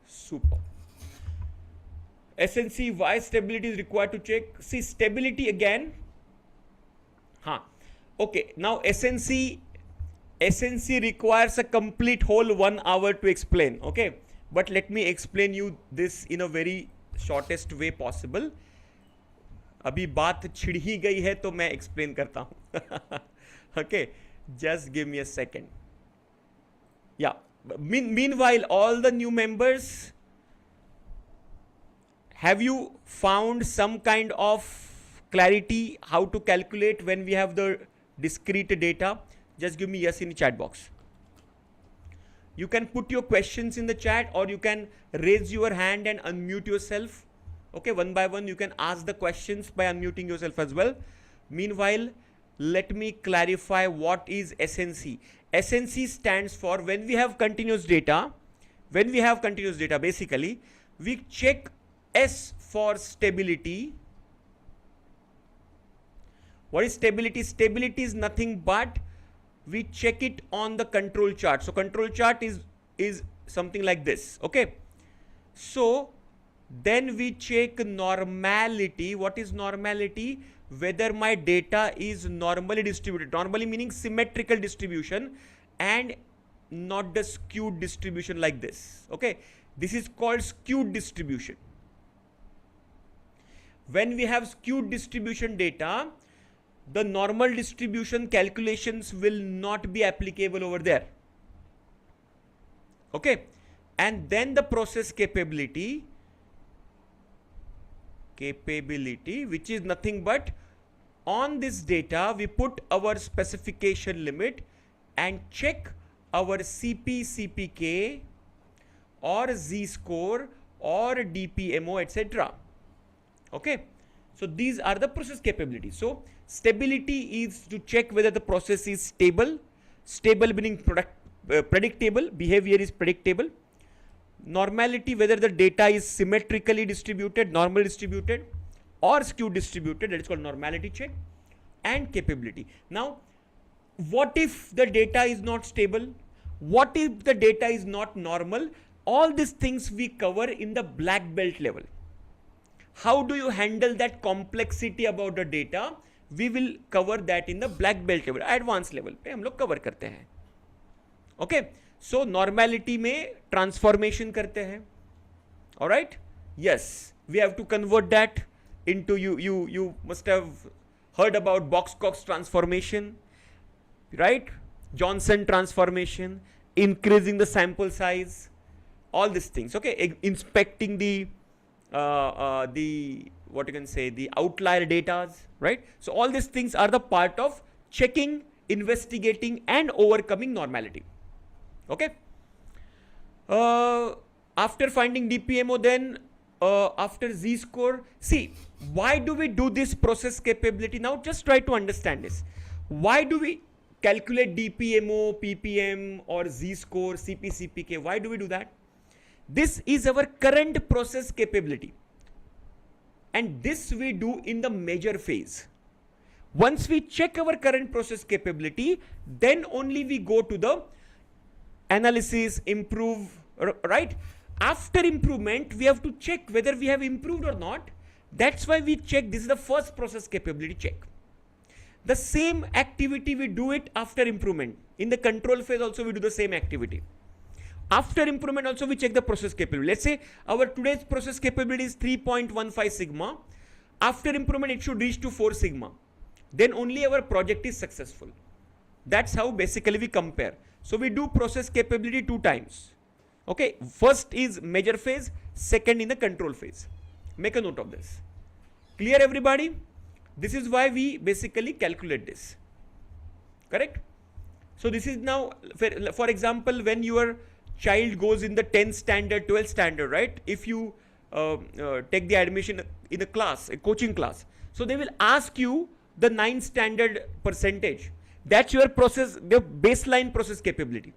Super. SNC, why stability is required to check? See, stability again. Okay, now SNC requires a complete whole 1 hour to explain. Okay, but let me explain you this in a very shortest way possible. अभी बात छिड़ ही गई है तो मैं explain करता हूं. Okay, just give me a second. Yeah, meanwhile, all the new members, have you found some kind of clarity how to calculate when we have the discrete data? Just give me yes in the chat box. You can put your questions in the chat, or you can raise your hand and unmute yourself. Okay, one by one you can ask the questions by unmuting yourself as well. Meanwhile, let me clarify what is SNC. SNC stands for when we have continuous data. When we have continuous data, basically, we check S for stability. What is stability? Stability is nothing but we check it on the control chart. So control chart is something like this. Okay. So then we check normality. What is normality? Whether my data is normally distributed. Normally meaning symmetrical distribution and not the skewed distribution like this. Okay. This is called skewed distribution. When we have skewed distribution data, the normal distribution calculations will not be applicable over there. Okay. And then the process capability, which is nothing but on this data, we put our specification limit and check our CP, CPK or Z score or DPMO, etc. Okay. So these are the process capabilities. So stability is to check whether the process is stable. Stable meaning predictable, behavior is predictable. Normality, whether the data is symmetrically distributed, normal distributed or skewed distributed, that is called normality check. and capability. Now, what if the data is not stable? What if the data is not normal? All these things we cover in the black belt level. How do you handle that complexity about the data? We will cover that in the black belt level. Advanced level पे हम लोग cover करते हैं. Okay, so normality में transformation करते हैं. All right? Yes, we have to convert that into you must have heard about Box-Cox transformation, right? Johnson transformation, increasing the sample size, all these things. Okay, inspecting the what you can say, the outlier data, right? So all these things are the part of checking, investigating, and overcoming normality. Okay. After finding DPMO, then after Z-score, see, why do we do this process capability? Now just try to understand this. Why do we calculate DPMO, PPM, or Z-score, CP, CPK? Why do we do that? This is our current process capability. And this we do in the measure phase. Once we check our current process capability, then only we go to the analysis, improve, right? After improvement, we have to check whether we have improved or not. That's why we check. This is the first process capability check. The same activity we do it after improvement. In the control phase also we do the same activity. After improvement also we check the process capability. Let's say our today's process capability is 3.15 sigma. After improvement it should reach to 4 sigma. Then only our project is successful. That's how basically we compare. So we do process capability 2 times. Okay, first is measure phase, second in the control phase. Make a note of this. Clear everybody? This is why we basically calculate this. Correct? So this is now, for example, when your child goes in the 10th standard, 12th standard, right? If you take the admission in a class, a coaching class, so they will ask you the 9th standard percentage. That's your process, the baseline process capability.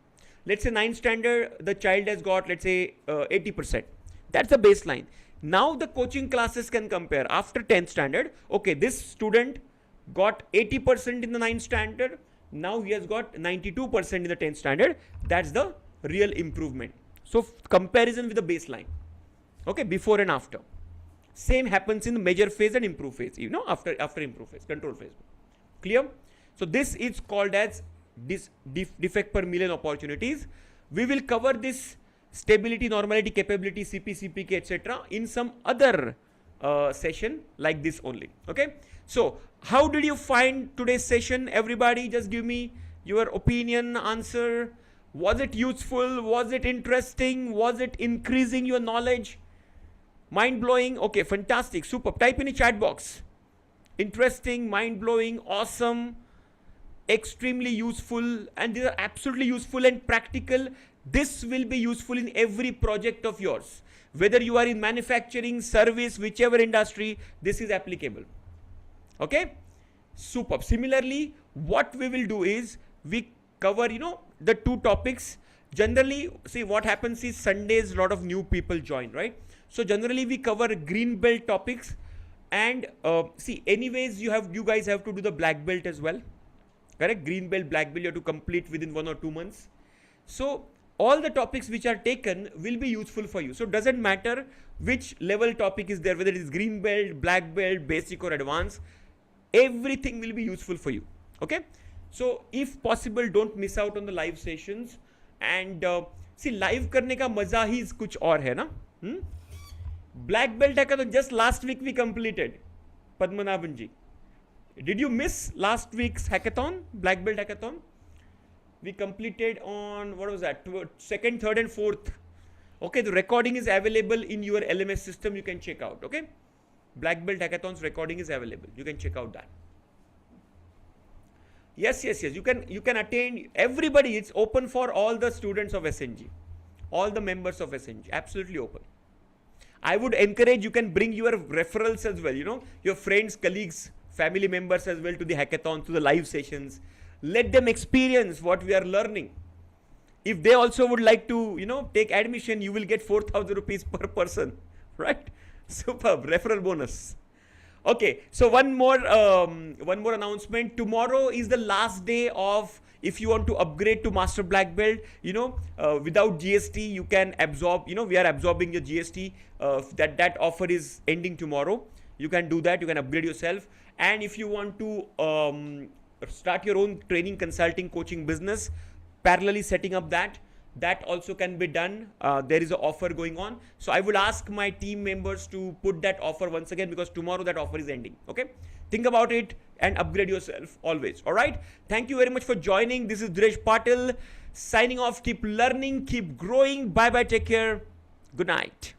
Let's say 9th standard, the child has got, let's say 80%. That's the baseline. Now the coaching classes can compare after 10th standard. Okay, this student got 80% in the 9th standard. Now he has got 92% in the 10th standard. That's the real improvement. So comparison with the baseline. Okay, before and after. Same happens in the measure phase and improve phase. You know, after improve phase, control phase. Clear? So this is called as defect per million opportunities. We will cover this stability, normality, capability, CP, CPK, etc. in some other session like this only. Okay. So how did you find today's session? Everybody just give me your opinion, answer. Was it useful? Was it interesting? Was it increasing your knowledge? Mind blowing? Okay, fantastic, super. Type in the chat box. Interesting, mind blowing, awesome, extremely useful, and these are absolutely useful and practical. This will be useful in every project of yours. Whether you are in manufacturing, service, whichever industry, this is applicable. Okay? Superb. Similarly, what we will do is we cover, the 2 topics. Generally, see what happens is Sundays, a lot of new people join, right? So generally we cover green belt topics, and see, anyways, you guys have to do the black belt as well. Correct? Green belt, black belt, you have to complete within 1 or 2 months. So all the topics which are taken will be useful for you. So it doesn't matter which level topic is there, whether it is green belt, black belt, basic or advanced, everything will be useful for you. Okay? So if possible, don't miss out on the live sessions. And see, live करने का मजा ही कुछ और है ना? Black belt hackathon just last week we completed. Padmanabhan ji, did you miss last week's hackathon, black belt hackathon? We completed on, what was that, 2nd, 3rd and 4th. Okay, the recording is available in your LMS system. You can check out. Okay, black belt hackathons recording is available. You can check out that. Yes. You can attend. Everybody, it's open for all the students of SNG, all the members of SNG. Absolutely open. I would encourage, you can bring your referrals as well. Your friends, colleagues, family members as well to the hackathon, to the live sessions. Let them experience what we are learning. If they also would like to, take admission, you will get 4,000 rupees per person, right? Superb, referral bonus. Okay, so one more announcement. Tomorrow is the last day of, if you want to upgrade to master black belt, without GST you can absorb, we are absorbing your GST. That offer is ending tomorrow. You can do that, you can upgrade yourself. And if you want to start your own training, consulting, coaching business, parallelly setting up that also can be done. There is an offer going on, so I would ask my team members to put that offer once again, because tomorrow that offer is ending. Okay, think about it and upgrade yourself always. All right, thank you very much for joining. This is Dinesh Patil signing off. Keep learning, keep growing. Bye bye, take care, good night.